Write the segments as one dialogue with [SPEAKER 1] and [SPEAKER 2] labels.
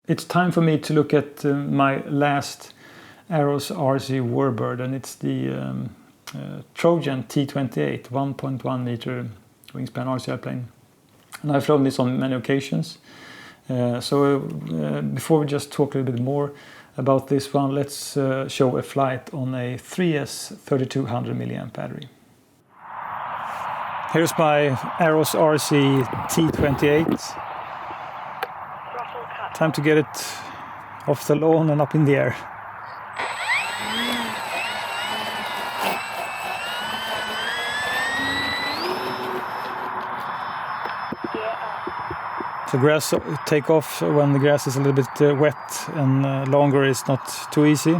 [SPEAKER 1] It's time for me to look at my last Arrows RC warbird, and it's the Trojan T-28 1.1 meter wingspan RC airplane. And I've flown this on many occasions. Before we just talk a little bit more about this one, let's show a flight on a 3S 3200 milliamp battery. Here's my Arrows RC T-28. Time to get it off the lawn and up in the air. The grass take off when the grass is a little bit wet, and longer is not too easy.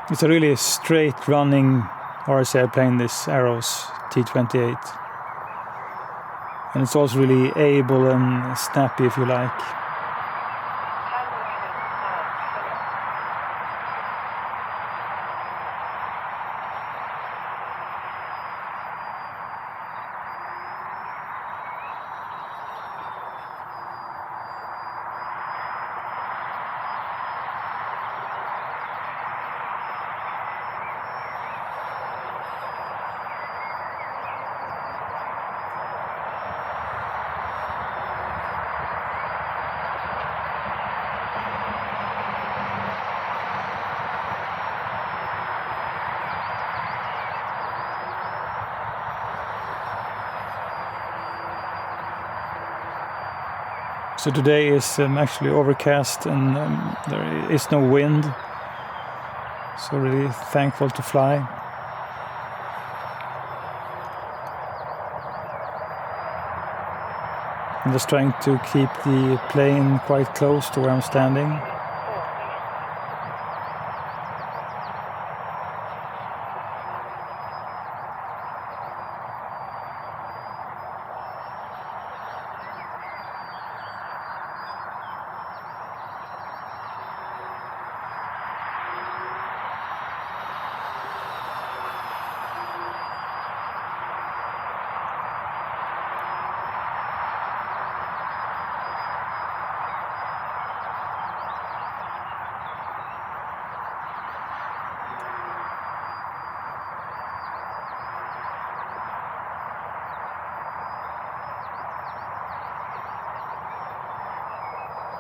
[SPEAKER 1] It's a really straight running RC airplane, this Arrows T-28. And it's also really able and snappy if you like. So today is actually overcast, and there is no wind, so really thankful to fly. I'm just trying to keep the plane quite close to where I'm standing.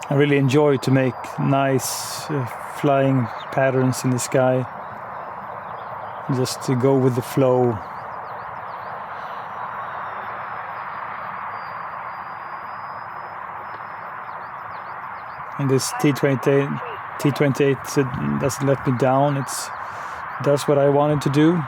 [SPEAKER 1] I really enjoy to make nice flying patterns in the sky, just to go with the flow. And this T-28 doesn't let me down. It does what I wanted to do.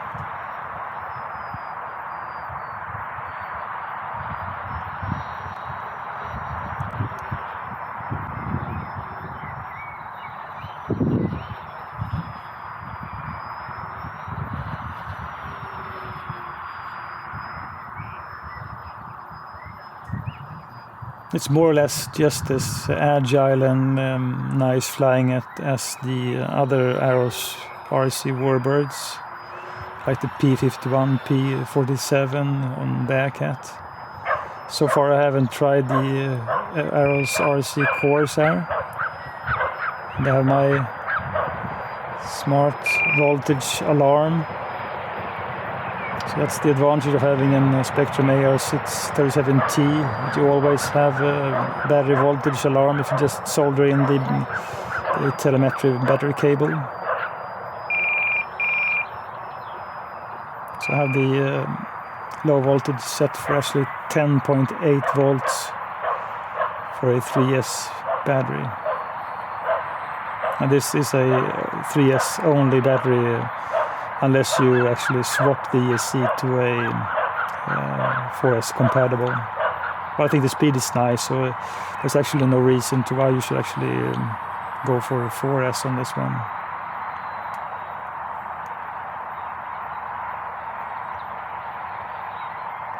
[SPEAKER 1] It's more or less just as agile and nice flying as the other Arrows RC warbirds, like the P-51, P-47 on Bearcat. So far I haven't tried the Arrows RC Corsair. They have my smart voltage alarm. So that's the advantage of having a Spectrum AR637T. You always have a battery voltage alarm if you just solder in the telemetry battery cable. So I have the low voltage set for actually 10.8 volts for a 3S battery. And this is a 3S only battery, unless you actually swap the ESC to a 4S compatible. But I think the speed is nice, so there's actually no reason to why you should actually go for a 4S on this one.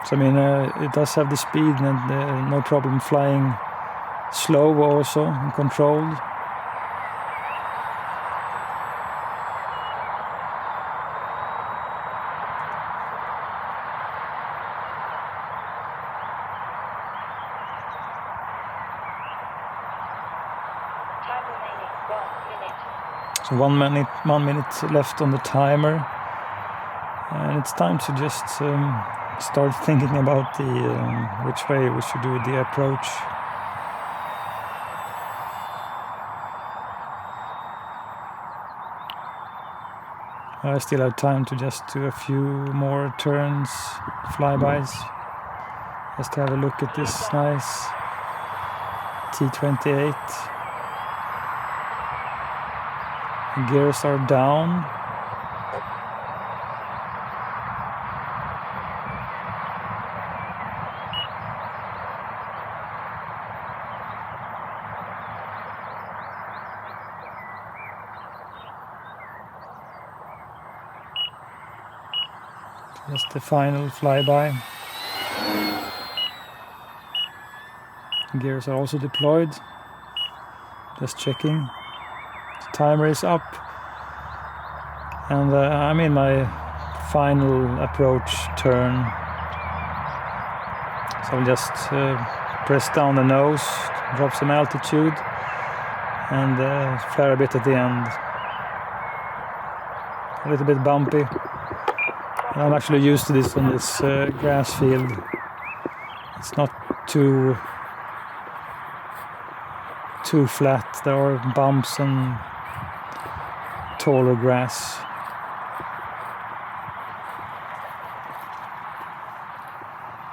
[SPEAKER 1] So I mean, it does have the speed and no problem flying slow also and controlled. So 1 minute left on the timer, and it's time to just start thinking about the which way we should do the approach. I still have time to just do a few more turns, flybys, just to have a look at this nice T-28. Gears are down. Just the final flyby. Gears are also deployed. Just checking. The timer is up. And I'm in my final approach turn. So I'll just press down the nose, drop some altitude, and flare a bit at the end. A little bit bumpy. I'm actually used to this on this grass field. It's not too flat. There are bumps and taller grass.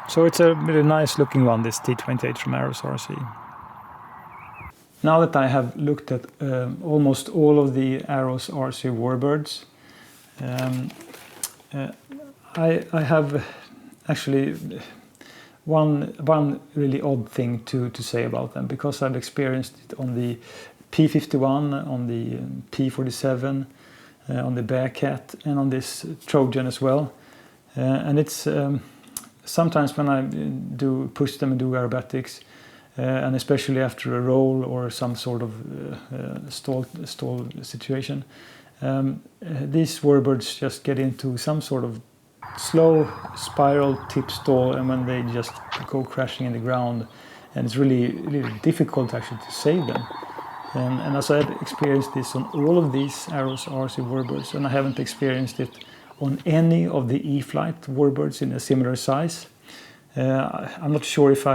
[SPEAKER 1] So it's a really nice looking one, this T-28 from Arrows RC. Now that I have looked at almost all of the Arrows RC warbirds, I have actually one really odd thing to say about them, because I've experienced it on the P-51, on the P-47, on the Bearcat, and on this Trojan as well. And it's sometimes when I do push them and do aerobatics, and especially after a roll or some sort of stall situation, these warbirds just get into some sort of slow spiral tip stall, and when they just go crashing in the ground, and it's really difficult actually to save them. And as I've experienced this on all of these Arrows RC warbirds, and I haven't experienced it on any of the E-Flite warbirds in a similar size. I'm not sure if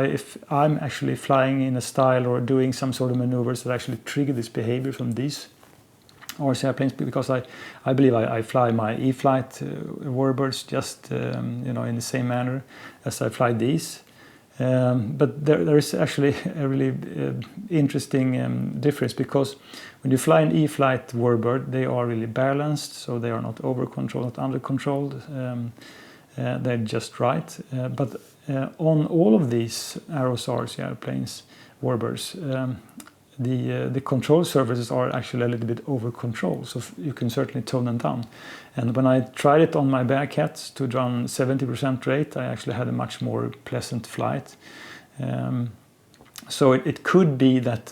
[SPEAKER 1] I'm actually flying in a style or doing some sort of maneuvers that actually trigger this behavior from these RC airplanes, because I believe I fly my E-Flite warbirds just in the same manner as I fly these. But there is actually a really interesting difference, because when you fly an E-Flite warbird, they are really balanced, so they are not over-controlled, not under-controlled. They're just right. But on all of these Arrows RC airplanes, warbirds, the control surfaces are actually a little bit over-controlled, so you can certainly tone them down. And when I tried it on my Bearcats to run 70% rate, I actually had a much more pleasant flight. So it could be that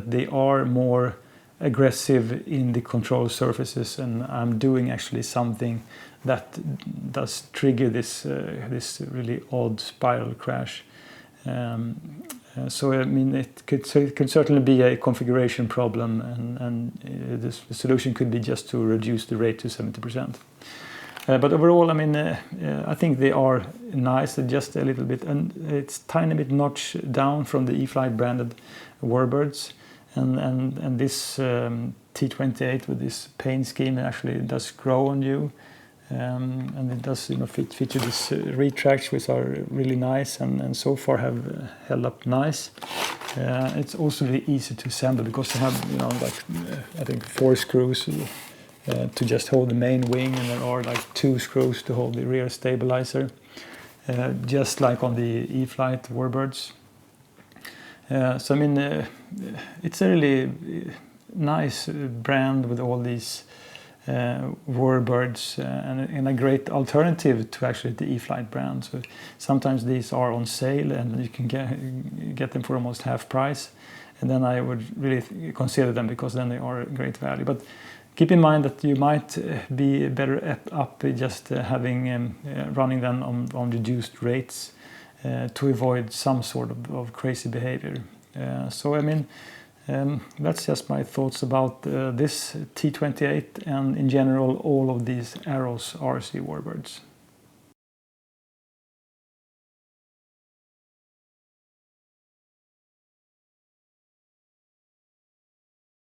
[SPEAKER 1] they are more aggressive in the control surfaces, and I'm doing actually something that does trigger this really odd spiral crash. So I mean, it could certainly be a configuration problem, and the solution could be just to reduce the rate to 70%. But overall, I mean, I think they are nice, just a little bit, and it's tiny bit notch down from the E-Flite branded warbirds, and this T-28 with this paint scheme actually does grow on you. And it does feature these retracts, which are really nice and so far have held up nice. It's also really easy to assemble, because they have I think 4 screws to just hold the main wing, and there are like 2 screws to hold the rear stabilizer. just like on the E-Flite warbirds. So I mean, it's a really nice brand with all these warbirds, and a great alternative to actually the E-Flite brand. So sometimes these are on sale and you can get them for almost half price, and then I would really consider them, because then they are a great value. But keep in mind that you might be better up just having running them on reduced rates to avoid some sort of crazy behavior. So I mean, that's just my thoughts about this T-28 and in general all of these Arrows RC warbirds.